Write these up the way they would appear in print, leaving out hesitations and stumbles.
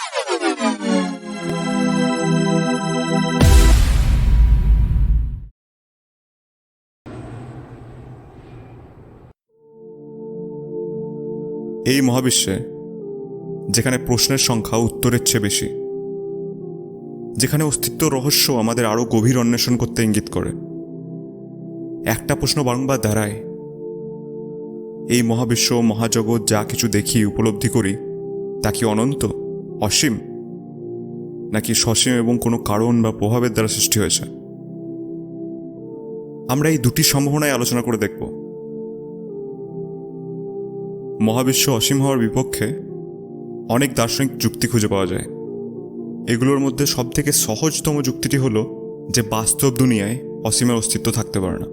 এই মহাবিশ্বে যেখানে প্রশ্নের সংখ্যা উত্তরের চেয়ে বেশি, যেখানে অস্তিত্ব রহস্য আমাদের আরও গভীর অন্বেষণ করতে ইঙ্গিত করে, একটা প্রশ্ন বারংবার দাঁড়ায়, এই মহাবিশ্ব মহাজগৎ যা কিছু দেখি উপলব্ধি করি তা কি অনন্ত, অসীম, নাকি সসীম এবং কোনো কারণ বা প্রভাবের দ্বারা সৃষ্টি হয়েছে? আমরা এই দুটি সম্ভাবনায় আলোচনা করে দেখব। মহাবিশ্ব অসীম হওয়ার বিপক্ষে অনেক দার্শনিক যুক্তি খুঁজে পাওয়া যায়। এগুলোর মধ্যে সবথেকে সহজতম যুক্তিটি হলো যে বাস্তব দুনিয়ায় অসীমের অস্তিত্ব থাকতে পারে না।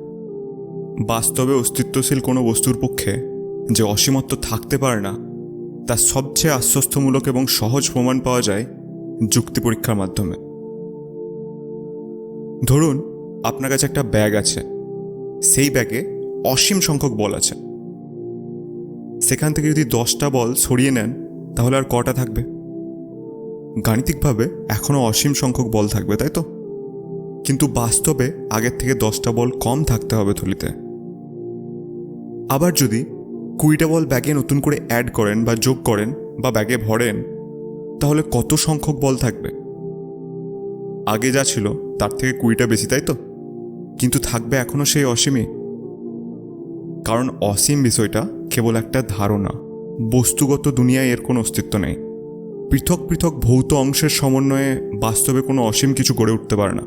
বাস্তবে অস্তিত্বশীল কোনো বস্তুর পক্ষে যে অসীমত্ব থাকতে পারে না তার সবচেয়ে আশ্বস্তমূলক এবং সহজ প্রমাণ পাওয়া যায় যুক্তি পরীক্ষার মাধ্যমে। ধরুন আপনার কাছে একটা ব্যাগ আছে, সেই ব্যাগে অসীম সংখ্যক বল আছে। সেখান থেকে যদি 10টা বল সরিয়ে নেন তাহলে আর কটা থাকবে? গাণিতিকভাবে এখনও অসীম সংখ্যক বল থাকবে, তাই তো? কিন্তু বাস্তবে আগের থেকে 10টা বল কম থাকতে হবে থলিতে। আবার যদি 20টা বল ব্যাগে নতুন করে অ্যাড করেন বা যোগ করেন বা ব্যাগে ভরেন, তাহলে কত সংখ্যক বল থাকবে? আগে যা ছিল তার থেকে 20টা বেশি, তাই তো? কিন্তু থাকবে এখনও সেই অসীমই। কারণ অসীম বিষয়টা কেবল একটা ধারণা, বস্তুগত দুনিয়ায় এর কোনো অস্তিত্ব নেই। পৃথক পৃথক ভৌত অংশের সমন্বয়ে বাস্তবে কোনো অসীম কিছু গড়ে উঠতে পারে না।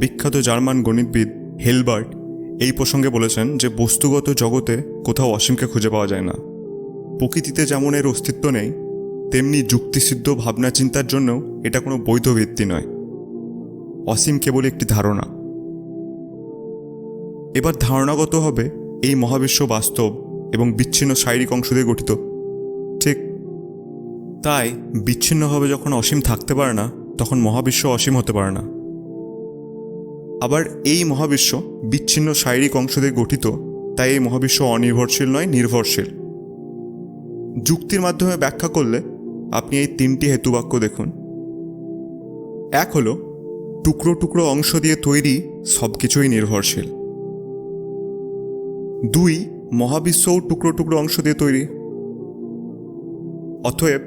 বিখ্যাত জার্মান গণিতবিদ হেলবার্ট এই প্রসঙ্গে বলেছেন যে বস্তুগত জগতে কোথাও অসীমকে খুঁজে পাওয়া যায় না। প্রকৃতিতে যেমন এর অস্তিত্ব নেই, তেমনি যুক্তিসিদ্ধ ভাবনা চিন্তার জন্যও এটা কোনো বৈধ ভিত্তি নয়। অসীম কেবল একটি ধারণা। এবার ধারণাগত হবে এই মহাবিশ্ব বাস্তব এবং বিচ্ছিন্ন শারীরিক অংশ দিয়ে গঠিত, ঠিক? তাই বিচ্ছিন্নভাবে যখন অসীম থাকতে পারে না, তখন মহাবিশ্ব অসীম হতে পারে না। আবার এই মহাবিশ্ব বিচ্ছিন্ন শারীরিক অংশ দিয়ে গঠিত, তাই এই মহাবিশ্ব অনির্ভরশীল নয়, নির্ভরশীল। যুক্তির মাধ্যমে ব্যাখ্যা করলে আপনি এই 3টি হেতুবাক্য দেখুন। এক হলো টুকরো টুকরো অংশ দিয়ে তৈরি সব কিছুই নির্ভরশীল। 2, মহাবিশ্বও টুকরো টুকরো অংশ দিয়ে তৈরি। অতএব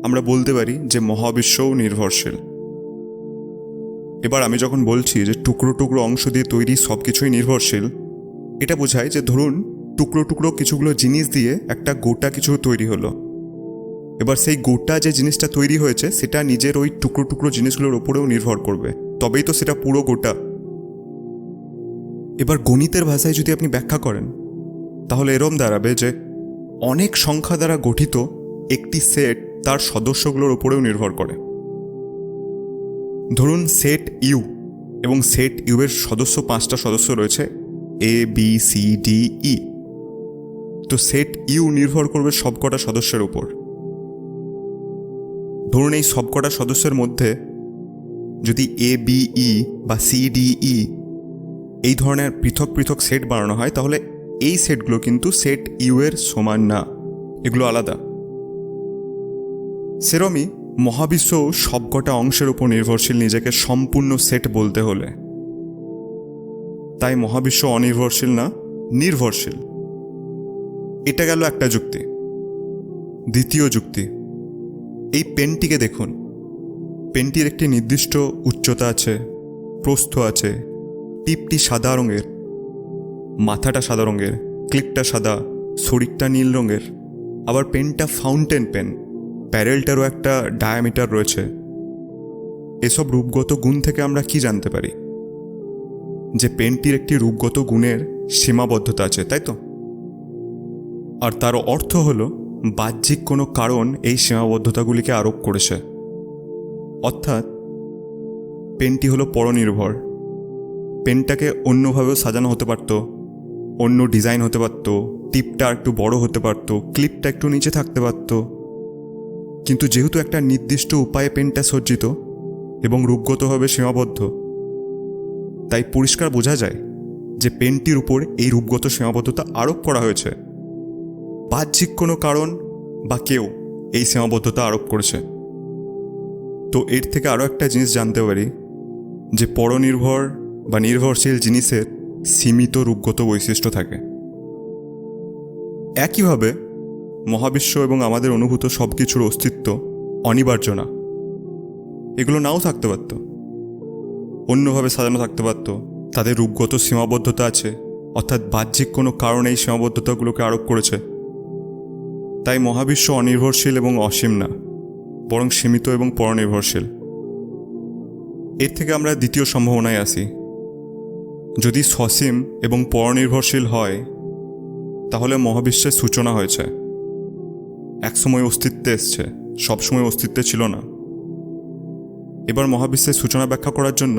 আমরা বলতে পারি যে মহাবিশ্বও নির্ভরশীল। এবার আমি যখন বলছি যে টুকরো টুকরো অংশ দিয়ে তৈরি সব কিছুই নির্ভরশীল, এটা বোঝায় যে ধরুন টুকরো টুকরো কিছুগুলো জিনিস দিয়ে একটা গোটা কিছু তৈরি হলো। এবার সেই গোটা যে জিনিসটা তৈরি হয়েছে সেটা নিজের ওই টুকরো টুকরো জিনিসগুলোর ওপরেও নির্ভর করবে, তবেই তো সেটা পুরো গোটা। এবার গণিতের ভাষায় যদি আপনি ব্যাখ্যা করেন তাহলে এরম দাঁড়াবে যে অনেক সংখ্যা দ্বারা গঠিত একটি সেট তার সদস্যগুলোর উপরেও নির্ভর করে। ধরুন সেট ইউ, এবং সেট ইউ এর 5টা সদস্য রয়েছে, A B C D E. তো সেট ইউ নির্ভর করবে সবকটা সদস্যের উপর। ধরুন এই সবকটা সদস্যের মধ্যে যদি এ বি ই বা সি ডি ই এই ধরনের পৃথক পৃথক সেট বানানো হয়, তাহলে এই সেটগুলো কিন্তু সেট ইউ এর সমান না, এগুলো আলাদা। সেরমই মহাবিশ্ব সবকটা অংশের উপর নির্ভরশীল নিজেকে সম্পূর্ণ সেট বলতে হলে। তাই মহাবিশ্ব অনির্ভরশীল না, নির্ভরশীল। এটা গেল একটা যুক্তি। দ্বিতীয় যুক্তি, এই পেনটিকে দেখুন। পেনটির একটি নির্দিষ্ট উচ্চতা আছে, প্রস্থ আছে, টিপটি সাদা রঙের, মাথাটা সাদা রঙের, ক্লিপটা সাদা, শরীরটা নীল রঙের। আবার পেনটা ফাউন্টেন পেন, প্যারেলটারও একটা ডায়ামিটার রয়েছে। এসব রূপগত গুণ থেকে আমরা কি জানতে পারি? যে পেনটির একটি রূপগত গুণের সীমাবদ্ধতা আছে, তাই তো? আর তার অর্থ হলো বাহ্যিক কোনো কারণ এই সীমাবদ্ধতাগুলিকে আরোপ করেছে। অর্থাৎ পেনটি হলো পরনির্ভর। পেনটাকে অন্যভাবেও সাজানো হতে পারত, অন্য ডিজাইন হতে পারত, টিপটা একটু বড় হতে পারত, ক্লিপটা একটু নিচে থাকতে পারত। কিন্তু যেহেতু একটা নির্দিষ্ট উপায়ে পেনটা সজ্জিত এবং রূপগতভাবে সীমাবদ্ধ, তাই পরিষ্কার বোঝা যায় যে পেনটির উপর এই রূপগত সীমাবদ্ধতা আরোপ করা হয়েছে। বাহ্যিক কোনো কারণ বা কেউ এই সীমাবদ্ধতা আরোপ করেছে। তো এর থেকে আরও একটা জিনিস জানতে পারি যে পরনির্ভর বা নির্ভরশীল জিনিসের সীমিত রূপগত বৈশিষ্ট্য থাকে। একইভাবে মহাবিশ্ব এবং আমাদের অনুভূত সব কিছুর অস্তিত্ব অনিবার্য না। এগুলো নাও থাকতে পারত, অন্যভাবে সাজানো থাকতে পারত। তাদের রূপগত সীমাবদ্ধতা আছে, অর্থাৎ বাহ্যিক কোনো কারণ এই সীমাবদ্ধতাগুলোকে আরোপ করেছে। তাই মহাবিশ্ব অনির্ভরশীল এবং অসীম না, বরং সীমিত এবং পরনির্ভরশীল। এর থেকে আমরা দ্বিতীয় সম্ভাবনায় আসি। যদি সসীম এবং পরনির্ভরশীল হয়, তাহলে মহাবিশ্বের সূচনা হয়েছে, একসময় অস্তিত্বে এসছে, সবসময় অস্তিত্বে ছিল না। এবার মহাবিশ্বের সূচনা ব্যাখ্যা করার জন্য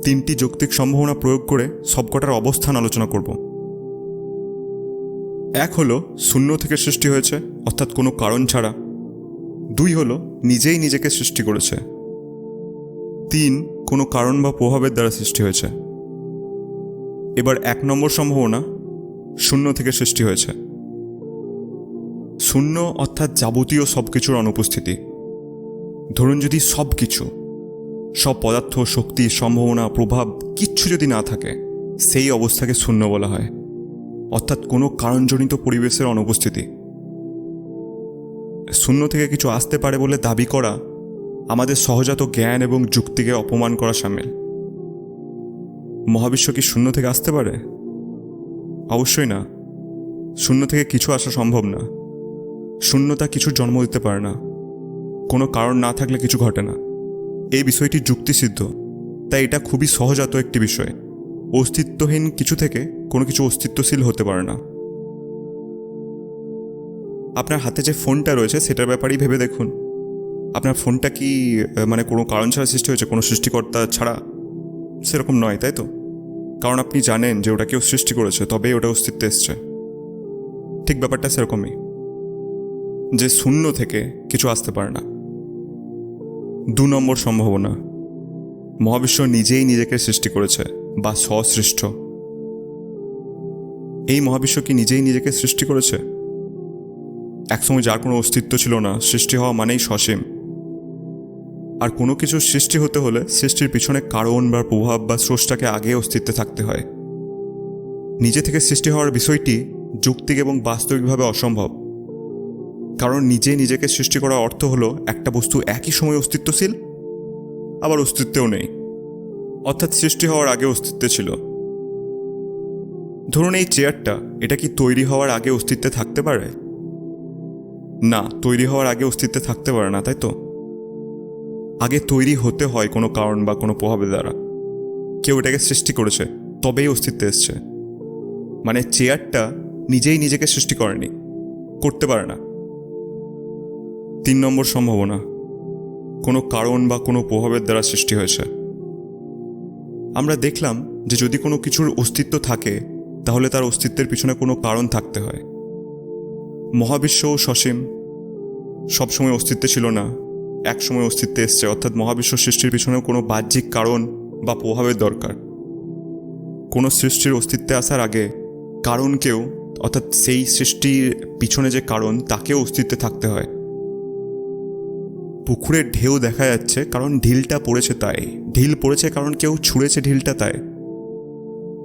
3টি যৌক্তিক সম্ভাবনা প্রয়োগ করে সবকটার অবস্থান আলোচনা করব। 1 হলো শূন্য থেকে সৃষ্টি হয়েছে, অর্থাৎ কোনো কারণ ছাড়া। 2 হলো নিজেই নিজেকে সৃষ্টি করেছে। 3 কোনো কারণ বা প্রভাবের দ্বারা সৃষ্টি হয়েছে। এবার 1 নম্বর সম্ভাবনা, শূন্য থেকে সৃষ্টি হয়েছে। শূন্য অর্থাৎ যাবতীয় সব কিছুর অনুপস্থিতি। ধরুন যদি সব কিছু, সব পদার্থ, শক্তি, সম্ভাবনা, প্রভাব কিচ্ছু যদি না থাকে, সেই অবস্থাকে শূন্য বলা হয়, অর্থাৎ কোনো কারণজনিত পরিবেশের অনুপস্থিতি। শূন্য থেকে কিছু আসতে পারে বলে দাবি করা আমাদের সহজাত জ্ঞান এবং যুক্তিকে অপমান করা শামিল। মহাবিশ্ব কি শূন্য থেকে আসতে পারে? অবশ্যই না। শূন্য থেকে কিছু আসা সম্ভব না। শূন্যতা কিছুর জন্ম দিতে পারে না। কোনো কারণ না থাকলে কিছু ঘটে না। এই বিষয়টি যুক্তিসিদ্ধ, তাই এটা খুবই সহজাত একটি বিষয়। অস্তিত্বহীন কিছু থেকে কোনো কিছু অস্তিত্বশীল হতে পারে না। আপনার হাতে যে ফোনটা রয়েছে সেটার ব্যাপারেই ভেবে দেখুন। আপনার ফোনটা কি কোনো কারণ ছাড়া সৃষ্টি হয়েছে, কোনো সৃষ্টিকর্তা ছাড়া? সেরকম নয়, তাই তো? কারণ আপনি জানেন যে ওটা কেউ সৃষ্টি করেছে, তবেই ওটা অস্তিত্বে এসছে। ঠিক ব্যাপারটা সেরকমই, যে শূন্য থেকে কিছু আসতে পারে না। 2 নম্বর সম্ভাবনা, মহাবিশ্ব নিজেই নিজেকে সৃষ্টি করেছে বা স্বসৃষ্ট। এই মহাবিশ্ব কি নিজেই নিজেকে সৃষ্টি করেছে? একসময় যার কোনো অস্তিত্ব ছিল না, সৃষ্টি হওয়া মানেই সসীম। আর কোনো কিছু সৃষ্টি হতে হলে সৃষ্টির পিছনে কারণ বা প্রভাব বা স্রষ্টাকে আগে অস্তিত্বে থাকতে হয়। নিজে থেকে সৃষ্টি হওয়ার বিষয়টি যৌক্তিক এবং বাস্তবিকভাবে অসম্ভব, কারণ নিজে নিজেকে সৃষ্টি করার অর্থ হলো একটা বস্তু একই সময় অস্তিত্বশীল আবার অস্তিত্বেও নেই, অর্থাৎ সৃষ্টি হওয়ার আগে অস্তিত্বে ছিল। ধরুন এই চেয়ারটা, এটা কি তৈরি হওয়ার আগে অস্তিত্বে থাকতে পারে? না, তৈরি হওয়ার আগে অস্তিত্বে থাকতে পারে না, তাই তো? আগে তৈরি হতে হয় কোনো কারণ বা কোনো প্রভাবের দ্বারা। কেউ এটাকে সৃষ্টি করেছে, তবেই অস্তিত্বে এসছে। মানে চেয়ারটা নিজেই নিজেকে সৃষ্টি করেনি, করতে পারে না। 3 নম্বর সম্ভাবনা, কোনো কারণ বা কোনো প্রভাবের দ্বারা সৃষ্টি হয়েছে। আমরা দেখলাম যে যদি কোনো কিছুর অস্তিত্ব থাকে, তাহলে তার অস্তিত্বের পিছনে কোনো কারণ থাকতে হয়। মহাবিশ্বও সসীম, সবসময় অস্তিত্বে ছিল না, একসময় অস্তিত্বে এসছে, অর্থাৎ মহাবিশ্ব সৃষ্টির পিছনেও কোনো বাহ্যিক কারণ বা প্রভাবের দরকার। কোনো সৃষ্টির অস্তিত্বে আসার আগে কারণকেও, অর্থাৎ সেই সৃষ্টির পিছনে যে কারণ, তাকেও অস্তিত্বে থাকতে হয়। পুকুরের ঢেউ দেখা যাচ্ছে কারণ ঢিলটা পড়েছে, তাই ঢিল পড়েছে কারণ কেউ ছুঁড়েছে ঢিলটা, তাই।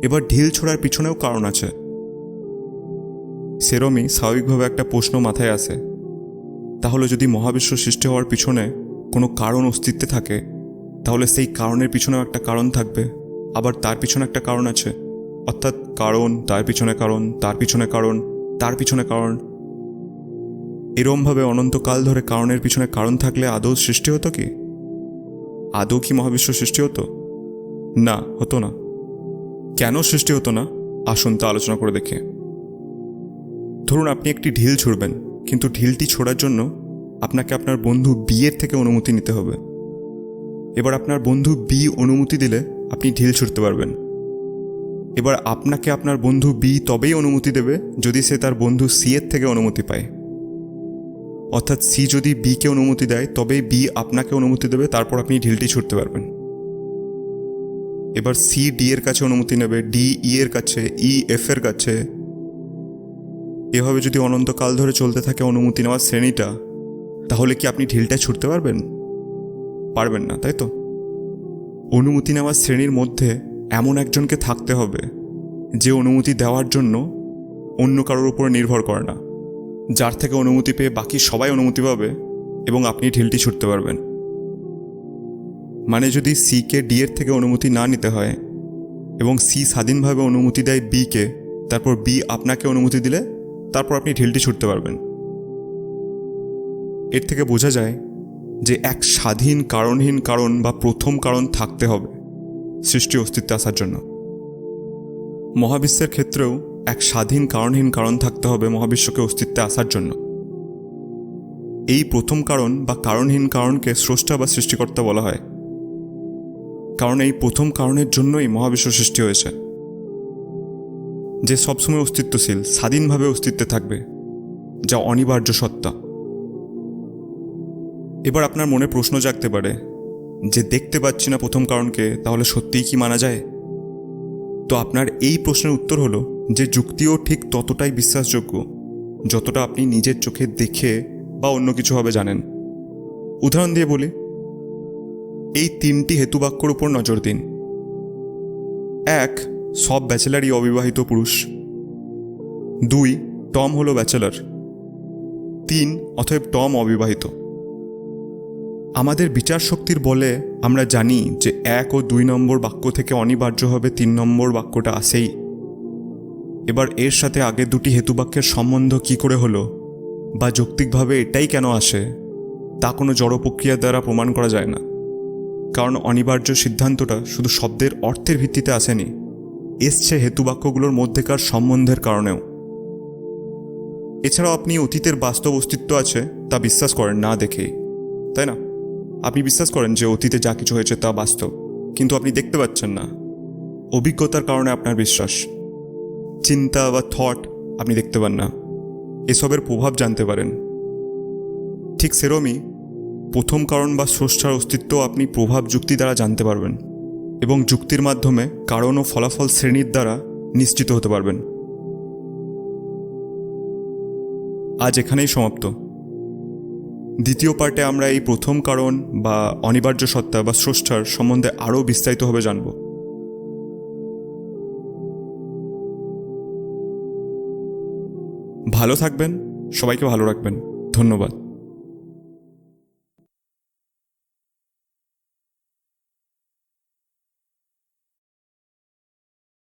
এবার ঢিল ছোড়ার পিছনেও কারণ আছে। সেরমই স্বাভাবিকভাবে একটা প্রশ্ন মাথায় আসে, তাহলে যদি মহাবিশ্ব সৃষ্টি হওয়ার পিছনে কোনো কারণ অস্তিত্বে থাকে, তাহলে সেই কারণের পিছনেও একটা কারণ থাকবে, আবার তার পিছনে একটা কারণ আছে, অর্থাৎ কারণ, তার পিছনে কারণ, তার পিছনে কারণ, তার পিছনে কারণ। এরমভাবে অনন্তকাল ধরে কারণের পিছনে কারণ থাকলে আদৌ সৃষ্টি হতো কি? আদৌ কি মহাবিশ্ব সৃষ্টি হতো? না, হতো না। কেন সৃষ্টি হতো না, আসুন তা আলোচনা করে দেখি। ধরুন আপনি একটি ঢিল ছুড়বেন, কিন্তু ঢিলটি ছোড়ার জন্য আপনাকে আপনার বন্ধু বি এর থেকে অনুমতি নিতে হবে। এবার আপনার বন্ধু বি অনুমতি দিলে আপনি ঢিল ছুড়তে পারবেন। এবার আপনাকে আপনার বন্ধু বি তবেই অনুমতি দেবে যদি সে তার বন্ধু সি এর থেকে অনুমতি পায়। অর্থাৎ সি যদি বিকে অনুমতি দেয়, তবেই বি আপনাকে অনুমতি দেবে, তারপর আপনি ঢিলটি ছুড়তে পারবেন। এবার সি ডি এর কাছে অনুমতি নেবে, ডি ই এর কাছে, ই এফ এর কাছে। এভাবে যদি অনন্তকাল ধরে চলতে থাকে অনুমতি নেওয়ার শ্রেণীটা, তাহলে কি আপনি ঢিলটা ছুটতে পারবেন? পারবেন না, তাই তো? অনুমতি নেওয়ার শ্রেণীর মধ্যে এমন একজনকে থাকতে হবে যে অনুমতি দেওয়ার জন্য অন্য কারোর উপর নির্ভর করে না, যার থেকে অনুমতি পেয়ে বাকি সবাই অনুমতি পাবে এবং আপনি ঢিলটি ছুটতে পারবেন। মানে যদি সিকে ডি এর থেকে অনুমতি না নিতে হয় এবং সি স্বাধীনভাবে অনুমতি দেয় বিকে, তারপর বি আপনাকে অনুমতি দিলে তারপর আপনি ঢিলটি ছুটতে পারবেন। এর থেকে বোঝা যায় যে এক স্বাধীন কারণহীন কারণ বা প্রথম কারণ থাকতে হবে সৃষ্টি অস্তিত্বে আসার জন্য। মহাবিশ্বের ক্ষেত্রেও এক স্বাধীন কারণহীন কারণ থাকতে হবে মহাবিশ্বকে অস্তিত্বে আসার জন্য। এই প্রথম কারণ বা কারণহীন কারণকে স্রষ্টা বা সৃষ্টিকর্তা বলা হয়, কারণ এই প্রথম কারণের জন্যই মহাবিশ্ব সৃষ্টি হয়েছে, যে সবসময় অস্তিত্বশীল, স্বাধীনভাবে অস্তিত্বে থাকবে, যা অনিবার্য সত্তা। এবার আপনার মনে প্রশ্ন জাগতে পারে যে দেখতে পাচ্ছি না প্রথম কারণকে, তাহলে সত্যিই কি মানা যায়? তো আপনার এই প্রশ্নের উত্তর হলো যে যুক্তিও ঠিক ততটাই বিশ্বাসযোগ্য যতটা আপনি নিজের চোখে দেখে বা অন্য কিছুভাবে জানেন। উদাহরণ দিয়ে বলি, এই 3টি হেতুবাক্যর উপর নজর দিন। 1, সব ব্যাচেলারই অবিবাহিত পুরুষ। 2, টম হলো ব্যাচেলার। 3, অতএব টম অবিবাহিত। আমাদের বিচার শক্তির বলে আমরা জানি যে 1 ও 2 নম্বর বাক্য থেকে অনিবার্যভাবে 3 নম্বর বাক্যটা আসেই। এবার এর সাথে আগের দুটি হেতুবাক্যের সম্বন্ধ কি করে হলো বা যৌক্তিকভাবে এটাই কেন আসে, তা কোনো জড় প্রক্রিয়া দ্বারা প্রমাণ করা যায় না, কারণ অনিবার্য সিদ্ধান্তটা শুধু শব্দের অর্থের ভিত্তিতে আসেনি, এসছে হেতুবাক্যগুলোর মধ্যেকার সম্বন্ধের কারণেও। এছাড়াও আপনি অতীতের বাস্তব অস্তিত্ব আছে তা বিশ্বাস করেন না দেখেই, তাই না? আপনি বিশ্বাস করেন যে অতীতে যা কিছু হয়েছে তা বাস্তব, কিন্তু আপনি দেখতে পাচ্ছেন না। অভিজ্ঞতার কারণে আপনার বিশ্বাস। চিন্তা বা থট আপনি দেখতে পান না, এসবের প্রভাব জানতে পারেন। ঠিক সেরমই প্রথম কারণ বা স্রষ্টার অস্তিত্ব আপনি প্রভাব যুক্তি দ্বারা জানতে পারবেন এবং যুক্তির মাধ্যমে কারণ ও ফলাফল শ্রেণীর দ্বারা নিশ্চিত হতে পারবেন। আজ এখানেই সমাপ্ত। দ্বিতীয় পার্টে আমরা এই প্রথম কারণ বা অনিবার্য সত্তা বা স্রষ্টার সম্বন্ধে আরও বিস্তারিতভাবে জানব। ভালো থাকবেন, সবাইকে ভালো রাখবেন। ধন্যবাদ।